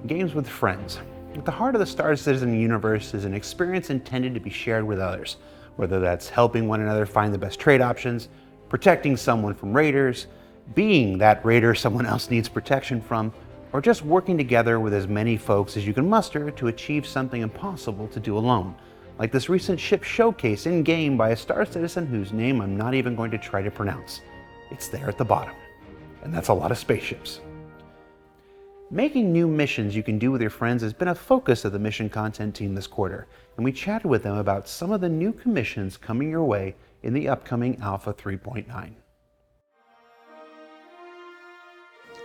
games with friends. At the heart of the Star Citizen universe is an experience intended to be shared with others, whether that's helping one another find the best trade options, protecting someone from raiders, being that raider someone else needs protection from, or just working together with as many folks as you can muster to achieve something impossible to do alone, like this recent ship showcase in-game by a Star Citizen whose name I'm not even going to try to pronounce. It's there at the bottom, and that's a lot of spaceships. Making new missions you can do with your friends has been a focus of the mission content team this quarter, and we chatted with them about some of the new commissions coming your way in the upcoming Alpha 3.9.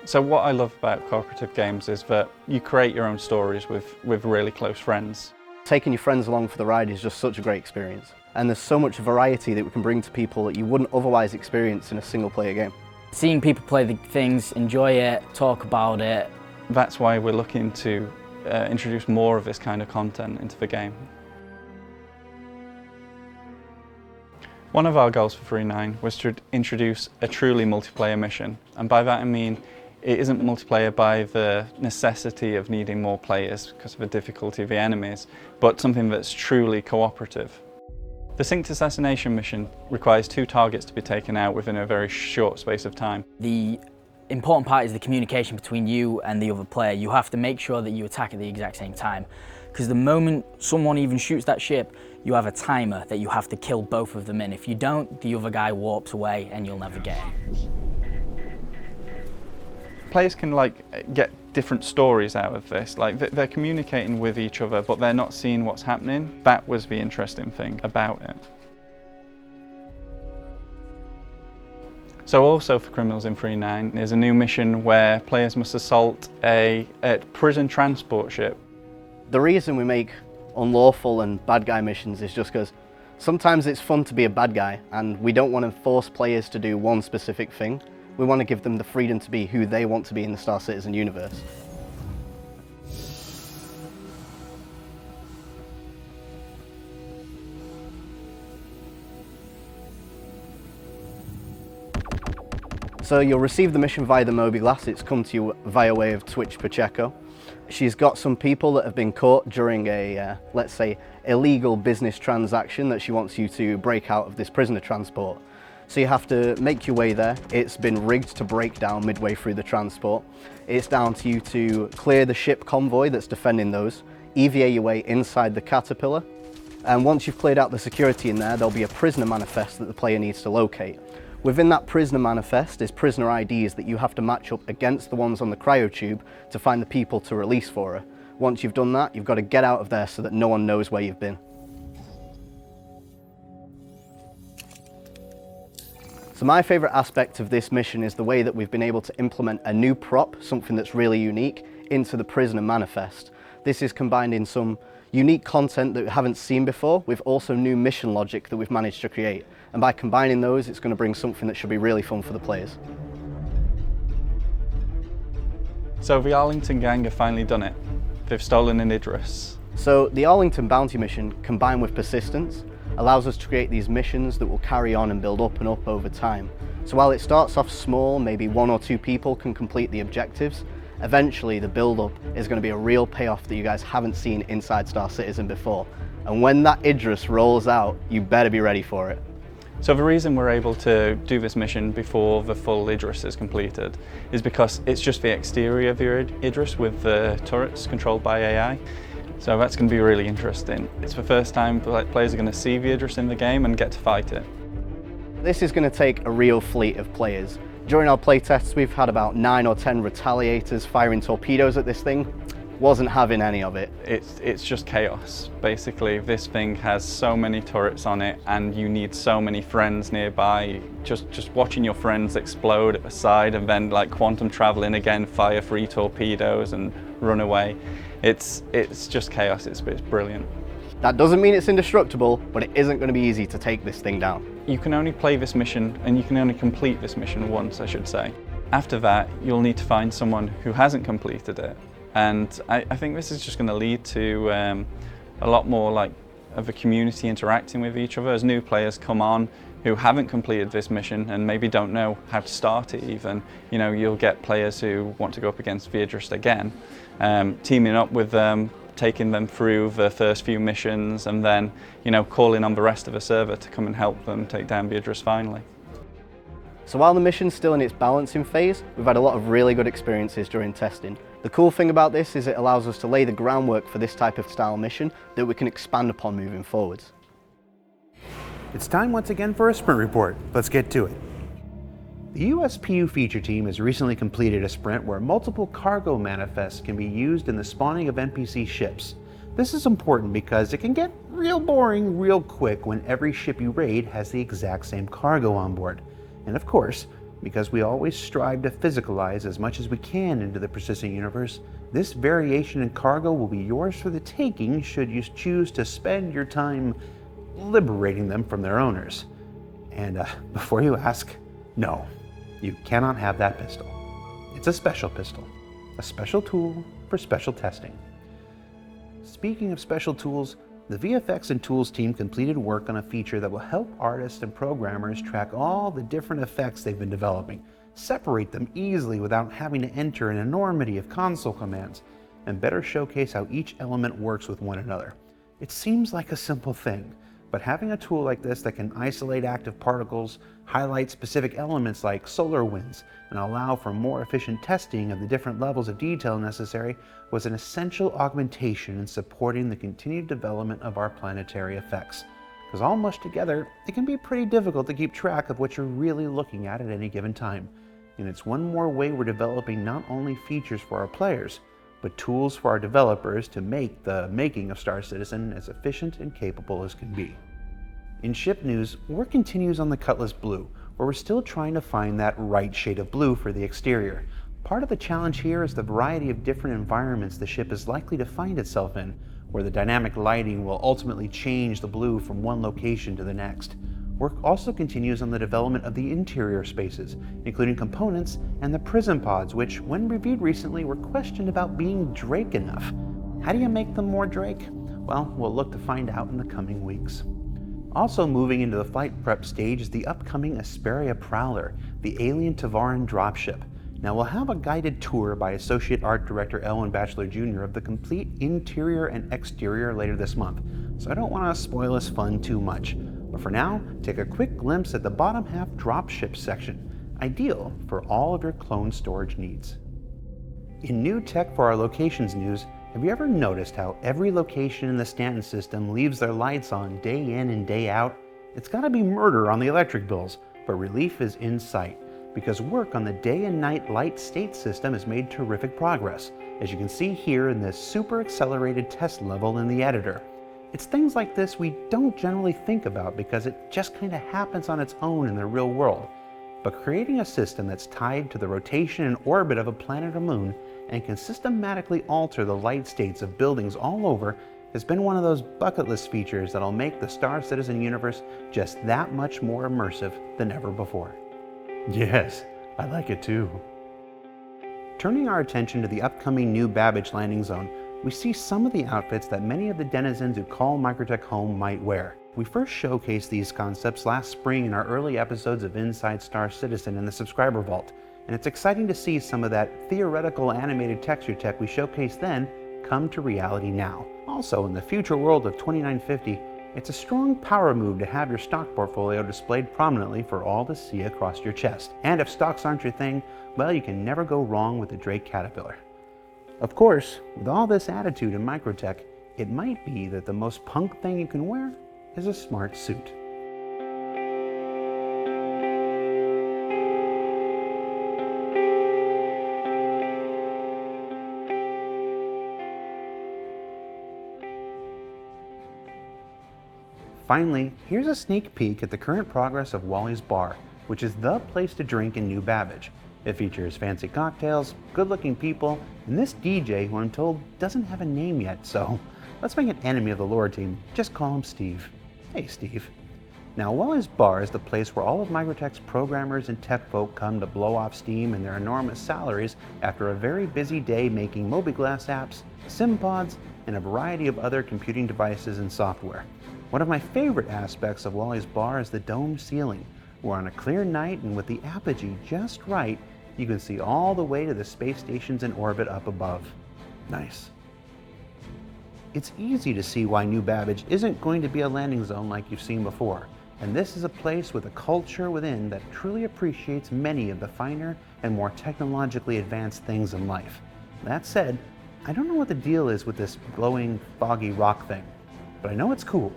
So what I love about cooperative games is that you create your own stories with really close friends. Taking your friends along for the ride is just such a great experience. And there's so much variety that we can bring to people that you wouldn't otherwise experience in a single player game. Seeing people play the things, enjoy it, talk about it. That's why we're looking to introduce more of this kind of content into the game. One of our goals for 3.9 was to introduce a truly multiplayer mission, and by that I mean it isn't multiplayer by the necessity of needing more players because of the difficulty of the enemies, but something that's truly cooperative. The synced assassination mission requires 2 targets to be taken out within a very short space of time. The important part is the communication between you and the other player. You have to make sure that you attack at the exact same time, because the moment someone even shoots that ship, you have a timer that you have to kill both of them in. If you don't, the other guy warps away and you'll never get him. Players can get different stories out of this. They're communicating with each other, but they're not seeing what's happening. That was the interesting thing about it. So also for Criminals in 3.9, there's a new mission where players must assault a prison transport ship. The reason we make unlawful and bad guy missions is just because sometimes it's fun to be a bad guy, and we don't want to force players to do one specific thing. We want to give them the freedom to be who they want to be in the Star Citizen universe. So you'll receive the mission via the Moby Glass. It's come to you via way of Twitch Pacheco. She's got some people that have been caught during a, let's say, illegal business transaction that she wants you to break out of this prisoner transport. So you have to make your way there. It's been rigged to break down midway through the transport. It's down to you to clear the ship convoy that's defending those, EVA your way inside the Caterpillar, and once you've cleared out the security in there, there'll be a prisoner manifest that the player needs to locate. Within that prisoner manifest is prisoner IDs that you have to match up against the ones on the cryotube to find the people to release for her. Once you've done that, you've got to get out of there so that no one knows where you've been. So my favourite aspect of this mission is the way that we've been able to implement a new prop, something that's really unique, into the prisoner manifest. This is combined in some unique content that we haven't seen before, with also new mission logic that we've managed to create. And by combining those, it's going to bring something that should be really fun for the players. So the Arlington gang have finally done it. They've stolen an Idris. So the Arlington bounty mission, combined with persistence, allows us to create these missions that will carry on and build up and up over time. So while it starts off small, maybe 1 or 2 people can complete the objectives, eventually the build-up is going to be a real payoff that you guys haven't seen inside Star Citizen before. And when that Idris rolls out, you better be ready for it. So the reason we're able to do this mission before the full Idris is completed is because it's just the exterior of the Idris with the turrets controlled by AI. So that's going to be really interesting. It's the first time players are going to see the Idris in the game and get to fight it. This is going to take a real fleet of players. During our playtests, we've had about 9 or 10 retaliators firing torpedoes at this thing. Wasn't having any of it. It's just chaos. Basically, this thing has so many turrets on it and you need so many friends nearby. Just watching your friends explode at the side and then quantum travel in again, fire 3 torpedoes and run away. It's just chaos. It's brilliant. That doesn't mean it's indestructible, but it isn't going to be easy to take this thing down. You can only play this mission, and you can only complete this mission once, I should say. After that, you'll need to find someone who hasn't completed it. And I think this is just going to lead to a lot more of a community interacting with each other. As new players come on, who haven't completed this mission and maybe don't know how to start it even. You know, you'll get players who want to go up against Idris again, teaming up with them, taking them through the first few missions, and then, you know, calling on the rest of the server to come and help them take down Idris finally. So while the mission's still in its balancing phase, we've had a lot of really good experiences during testing. The cool thing about this is it allows us to lay the groundwork for this type of style mission that we can expand upon moving forwards. It's time once again for a sprint report. Let's get to it. The USPU feature team has recently completed a sprint where multiple cargo manifests can be used in the spawning of NPC ships. This is important because it can get real boring real quick when every ship you raid has the exact same cargo on board. And of course, because we always strive to physicalize as much as we can into the persistent universe, this variation in cargo will be yours for the taking should you choose to spend your time liberating them from their owners. And before you ask, no, you cannot have that pistol. It's a special pistol, a special tool for special testing. Speaking of special tools, the VFX and Tools team completed work on a feature that will help artists and programmers track all the different effects they've been developing, separate them easily without having to enter an enormity of console commands, and better showcase how each element works with one another. It seems like a simple thing, but having a tool like this that can isolate active particles, highlight specific elements like solar winds, and allow for more efficient testing of the different levels of detail necessary was an essential augmentation in supporting the continued development of our planetary effects. Because all mushed together, it can be pretty difficult to keep track of what you're really looking at any given time. And it's one more way we're developing not only features for our players, but tools for our developers to make the making of Star Citizen as efficient and capable as can be. In ship news, work continues on the Cutlass Blue, where we're still trying to find that right shade of blue for the exterior. Part of the challenge here is the variety of different environments the ship is likely to find itself in, where the dynamic lighting will ultimately change the blue from one location to the next. Work also continues on the development of the interior spaces, including components and the prison pods, which, when reviewed recently, were questioned about being Drake enough. How do you make them more Drake? Well, we'll look to find out in the coming weeks. Also moving into the flight prep stage is the upcoming Asperia Prowler, the alien Tavaran dropship. Now we'll have a guided tour by Associate Art Director Elwin Batchelor Jr. of the complete interior and exterior later this month, so I don't want to spoil this fun too much. But for now, take a quick glimpse at the bottom half dropship section, ideal for all of your clone storage needs. In new tech for our locations news, have you ever noticed how every location in the Stanton system leaves their lights on day in and day out? It's gotta be murder on the electric bills, but relief is in sight, because work on the day and night light state system has made terrific progress, as you can see here in this super accelerated test level in the editor. It's things like this we don't generally think about because it just kinda happens on its own in the real world. But creating a system that's tied to the rotation and orbit of a planet or moon and can systematically alter the light states of buildings all over has been one of those bucket list features that'll make the Star Citizen universe just that much more immersive than ever before. Yes, I like it too. Turning our attention to the upcoming new Babbage landing zone, we see some of the outfits that many of the denizens who call Microtech home might wear. We first showcased these concepts last spring in our early episodes of Inside Star Citizen in the Subscriber Vault, and it's exciting to see some of that theoretical animated texture tech we showcased then come to reality now. Also, in the future world of 2950, it's a strong power move to have your stock portfolio displayed prominently for all to see across your chest. And if stocks aren't your thing, well, you can never go wrong with the Drake Caterpillar. Of course, with all this attitude in Microtech, it might be that the most punk thing you can wear is a smart suit. Finally, here's a sneak peek at the current progress of Wally's Bar, which is the place to drink in New Babbage. It features fancy cocktails, good-looking people, and this DJ who I'm told doesn't have a name yet, so let's make an enemy of the lore team. Just call him Steve. Hey, Steve. Now, Wally's Bar is the place where all of Microtech's programmers and tech folk come to blow off steam and their enormous salaries after a very busy day making mobiGlas apps, SimPods, and a variety of other computing devices and software. One of my favorite aspects of Wally's Bar is the domed ceiling, where on a clear night and with the apogee just right, you can see all the way to the space stations in orbit up above. Nice. It's easy to see why New Babbage isn't going to be a landing zone like you've seen before, and this is a place with a culture within that truly appreciates many of the finer and more technologically advanced things in life. That said, I don't know what the deal is with this glowing, foggy rock thing, but I know it's cool,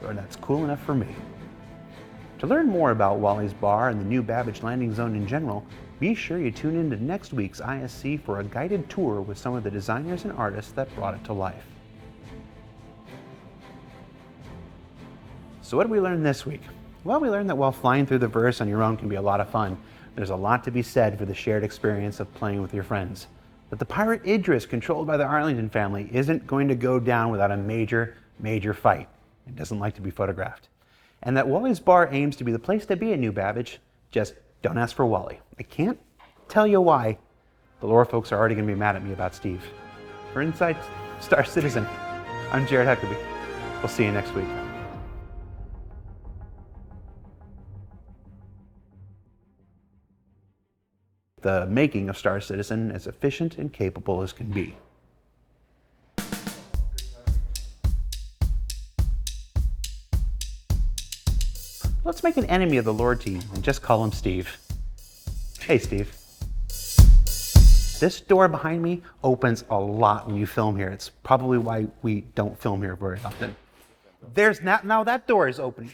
or that's cool enough for me. To learn more about Wally's Bar and the New Babbage landing zone in general, be sure you tune in to next week's ISC for a guided tour with some of the designers and artists that brought it to life. So what did we learn this week? Well, we learned that while flying through the verse on your own can be a lot of fun, there's a lot to be said for the shared experience of playing with your friends. That the pirate Idris, controlled by the Arlington family, isn't going to go down without a major fight. It doesn't like to be photographed. And that Wally's Bar aims to be the place to be at New Babbage, just don't ask for Wally. I can't tell you why. The lore folks are already going to be mad at me about Steve. For Inside Star Citizen, I'm Jared Huckabee. We'll see you next week. The making of Star Citizen as efficient and capable as can be. Let's make an enemy of the Lord team and just call him Steve. Hey, Steve. This door behind me opens a lot when you film here. It's probably why we don't film here very often. Now that door is opening.